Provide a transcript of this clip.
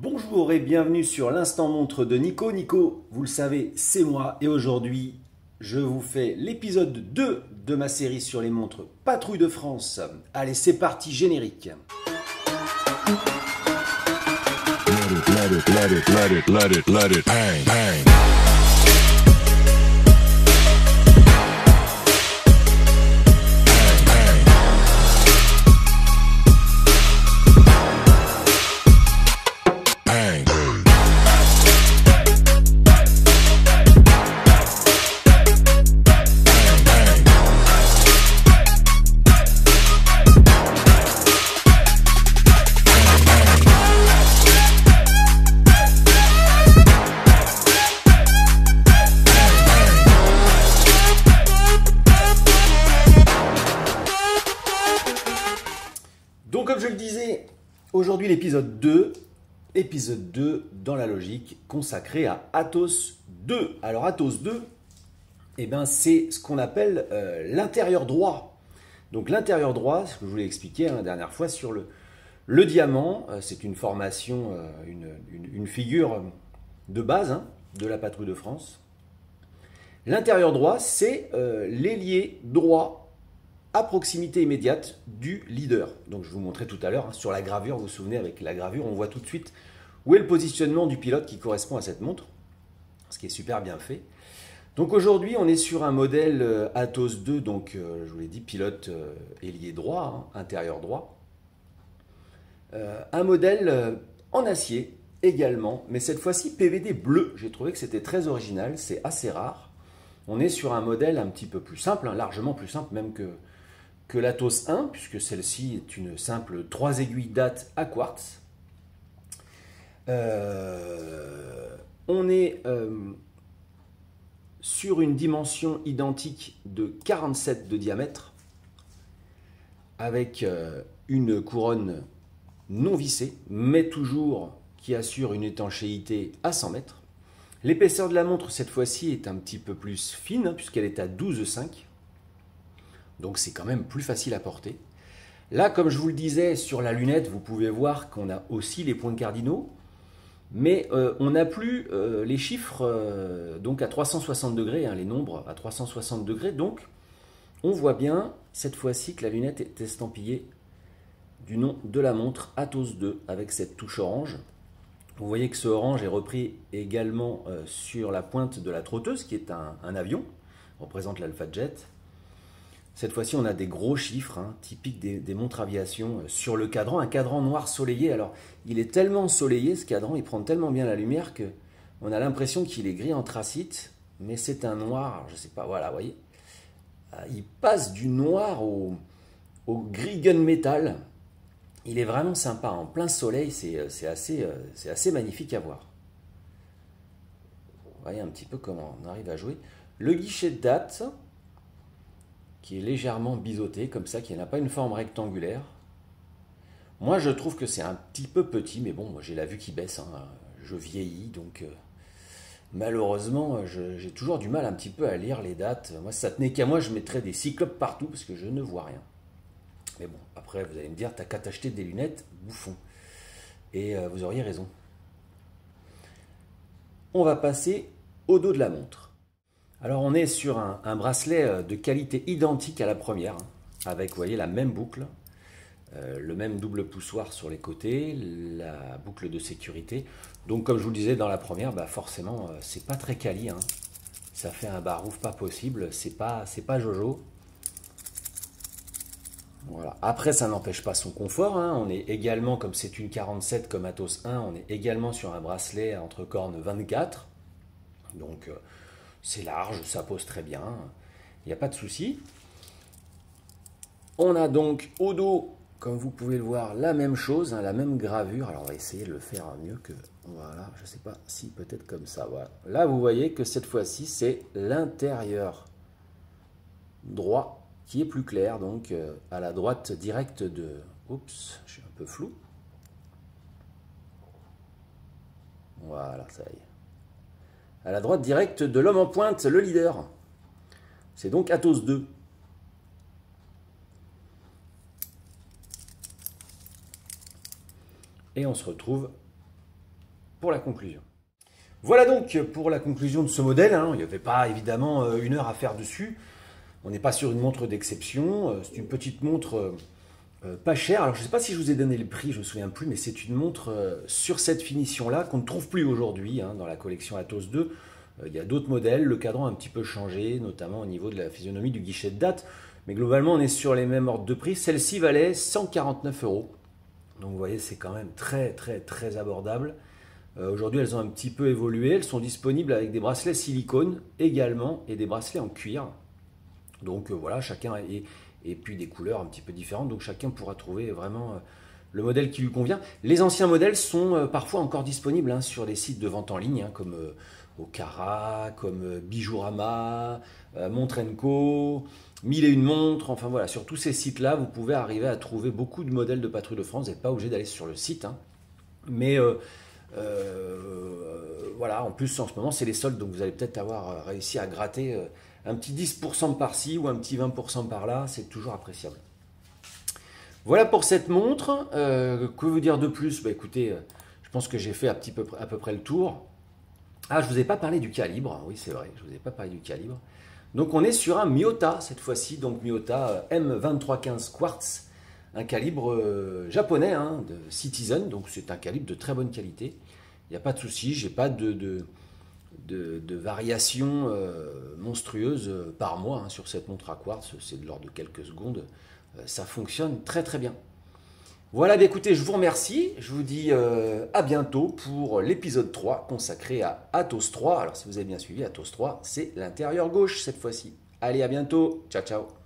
Bonjour et bienvenue sur l'instant montre de Nico. Nico, vous le savez, c'est moi et aujourd'hui, je vous fais l'épisode 2 de ma série sur les montres Patrouille de France. Allez, c'est parti, générique. Let it, bang, bang. Donc comme je le disais, aujourd'hui l'épisode 2, épisode 2 dans la logique consacré à Atos 2. Alors Atos 2, eh ben, c'est ce qu'on appelle l'intérieur droit. Donc l'intérieur droit, ce que je vous l'ai expliqué la dernière fois sur le diamant, c'est une formation, une figure de base de la patrouille de France. L'intérieur droit, c'est l'ailier droit à proximité immédiate du leader. Donc je vous montrais tout à l'heure sur la gravure, vous vous souvenez, avec la gravure, on voit tout de suite où est le positionnement du pilote qui correspond à cette montre, ce qui est super bien fait. Donc aujourd'hui, on est sur un modèle Atos 2, donc je vous l'ai dit, pilote ailier droit, intérieur droit. Un modèle en acier également, mais cette fois-ci PVD bleu. J'ai trouvé que c'était très original, c'est assez rare. On est sur un modèle un petit peu plus simple, largement plus simple même que l'Atos 1, puisque celle-ci est une simple 3 aiguilles date à quartz. On est sur une dimension identique de 47 de diamètre, avec une couronne non vissée, mais toujours qui assure une étanchéité à 100 mètres. L'épaisseur de la montre, cette fois-ci, est un petit peu plus fine, puisqu'elle est à 12,5. Donc c'est quand même plus facile à porter. Là, comme je vous le disais, sur la lunette, vous pouvez voir qu'on a aussi les points cardinaux, mais on n'a plus les chiffres donc à 360 degrés, les nombres à 360 degrés. Donc on voit bien cette fois-ci que la lunette est estampillée du nom de la montre Atos 2 avec cette touche orange. Vous voyez que ce orange est repris également sur la pointe de la trotteuse, qui est un avion, représente l'Alpha Jet. Cette fois-ci, on a des gros chiffres, typiques des montres aviation, sur le cadran, un cadran noir soleillé. Alors, il est tellement ensoleillé, ce cadran, il prend tellement bien la lumière qu'on a l'impression qu'il est gris anthracite, mais c'est un noir, je ne sais pas, voilà, vous voyez. Il passe du noir au gris gunmetal. Il est vraiment sympa, en plein soleil, c'est assez magnifique à voir. Vous voyez un petit peu comment on arrive à jouer. Le guichet de date, qui est légèrement biseauté, comme ça, qui n'a pas une forme rectangulaire. Moi, je trouve que c'est un petit peu petit, mais bon, j'ai la vue qui baisse, je vieillis, donc malheureusement, j'ai toujours du mal un petit peu à lire les dates. Moi, si ça tenait qu'à moi, je mettrais des cyclopes partout, parce que je ne vois rien. Mais bon, après, vous allez me dire, t'as qu'à t'acheter des lunettes, bouffon. Et vous auriez raison. On va passer au dos de la montre. Alors on est sur un bracelet de qualité identique à la première, avec, vous voyez, la même boucle, le même double poussoir sur les côtés, la boucle de sécurité. Donc comme je vous le disais dans la première, forcément c'est pas très quali, ça fait un barouf pas possible, c'est pas Jojo. Voilà. Après ça n'empêche pas son confort, on est également, comme c'est une 47 comme Atos 1, on est également sur un bracelet entre cornes 24, donc c'est large, ça pose très bien, il n'y a pas de souci. On a donc au dos, comme vous pouvez le voir, la même chose, la même gravure. Alors on va essayer de le faire mieux que... Voilà, je ne sais pas si peut-être comme ça. Voilà. Là, vous voyez que cette fois-ci, c'est l'intérieur droit qui est plus clair, donc à la droite directe de... Oups, je suis un peu flou. Voilà, ça y est. À la droite directe de l'homme en pointe, le leader. C'est donc Atos 2. Et on se retrouve pour la conclusion. Voilà donc pour la conclusion de ce modèle. Il n'y avait pas évidemment 1 heure à faire dessus. On n'est pas sur une montre d'exception. C'est une petite montre pas chère. Alors je ne sais pas si je vous ai donné le prix, je ne me souviens plus, mais c'est une montre sur cette finition-là qu'on ne trouve plus aujourd'hui dans la collection Atos 2. Il y a d'autres modèles. Le cadran a un petit peu changé, notamment au niveau de la physionomie du guichet de date. Mais globalement, on est sur les mêmes ordres de prix. Celle-ci valait 149 €. Donc vous voyez, c'est quand même très abordable. Aujourd'hui, elles ont un petit peu évolué. Elles sont disponibles avec des bracelets silicone également et des bracelets en cuir. Donc voilà, chacun et puis des couleurs un petit peu différentes. Donc chacun pourra trouver vraiment le modèle qui lui convient. Les anciens modèles sont parfois encore disponibles sur les sites de vente en ligne, comme Ocara, comme Bijourama, Montre & Co, 1001 montres. Enfin voilà, sur tous ces sites-là, vous pouvez arriver à trouver beaucoup de modèles de Patrouille de France. Vous n'êtes pas obligé d'aller sur le site. Mais voilà, en plus en ce moment c'est les soldes, donc vous allez peut-être avoir réussi à gratter un petit 10% par-ci ou un petit 20% par-là, c'est toujours appréciable. Voilà pour cette montre. Que vous dire de plus? Écoutez, je pense que j'ai fait à peu près le tour. Ah, je ne vous ai pas parlé du calibre. Oui, c'est vrai, je ne vous ai pas parlé du calibre. Donc on est sur un Miyota cette fois-ci, donc Miyota M2315 Quartz, un calibre japonais de Citizen, donc c'est un calibre de très bonne qualité. Il n'y a pas de souci, j'ai pas de variation monstrueuse par mois sur cette montre à quartz, c'est de l'ordre de quelques secondes, ça fonctionne très bien. Voilà, écoutez, je vous remercie, je vous dis à bientôt pour l'épisode 3 consacré à Atos 3. Alors si vous avez bien suivi, Atos 3, c'est l'intérieur gauche cette fois-ci. Allez, à bientôt, ciao ciao.